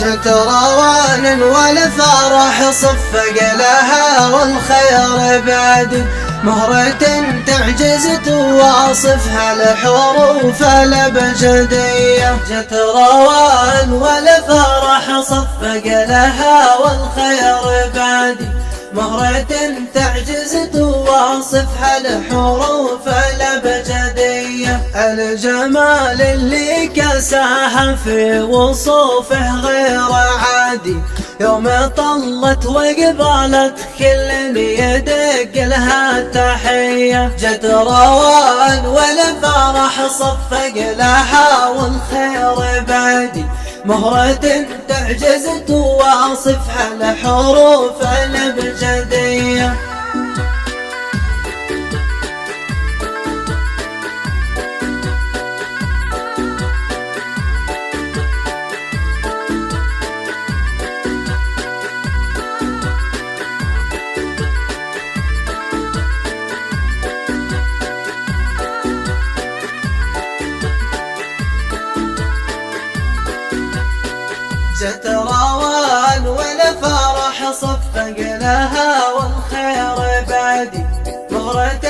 جت روان والفرح صفق لها والخير بعد مهرة تعجز تواصفها الحروف الأبجدية. جت روان والفرح صفق لها والخير بعد مهرة تعجز تواصفها الحروف الأبجدية. الجمال اللي كساها في وصوفه غير عادي، يوم طلت وقبلت كل يدق لها تحية. جت روان والفرح صفق لها والخير بعدي مهرة تعجز تواصفها الحروف الأبجدية. جت روان والفرح صفق لها والخير بعدي مهرة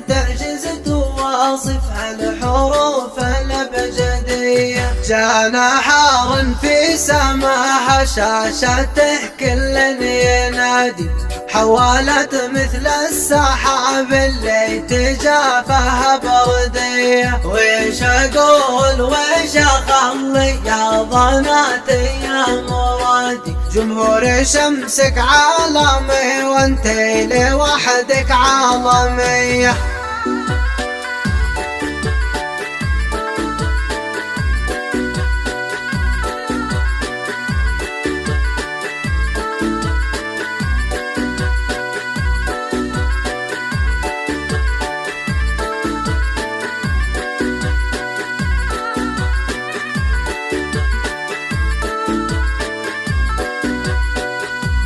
تعجز تواصفها الحروف الأبجدية. جانا حار في سماها شاشته كل ينادي، حولت مثل السحاب اللي تجافها بردية. ويش اقول ويش اخلي يا ضناتي يا مرادي، جمهور شمسك عالمي وانتي لوحدك عالمية.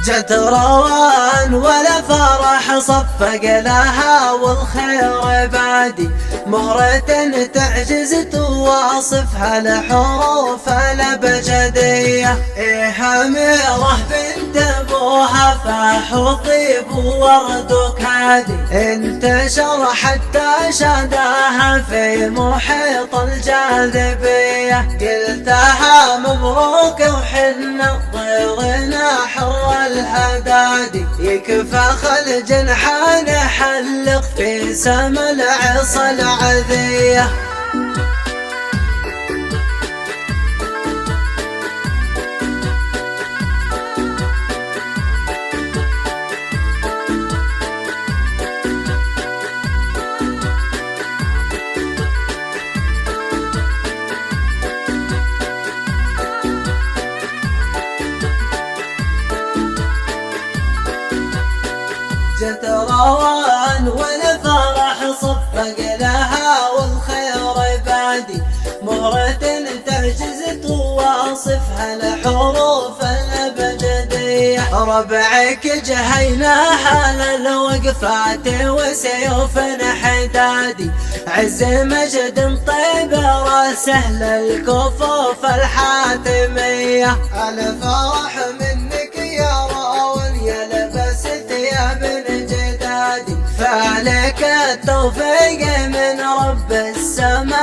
جت روان والفرح صفق لها والخير بعدي مهرة تعجز تواصفها الحروف الأبجدية. إيه أميرة بنت أبوها فاح وطيب وورد وكادي، انتشر حتى شداها في محيط الجاذبية. قلتها مبروك وحنا طيرنا حر الهدادي، يكفى خل جنحان حلق في سما العصا العذية. جت روان والفرح صفق لها والخير بعدي مهرة تعجز تواصفها الحروف الأبجدية. ربعك جهينا حال الوقفات وسيوف حدادي، عز مجد طيب راسه للكفوف الحاتمية. الفرح منك يا راون يا لبست يا بن جدادي، فعليك التوفيق من رب السماء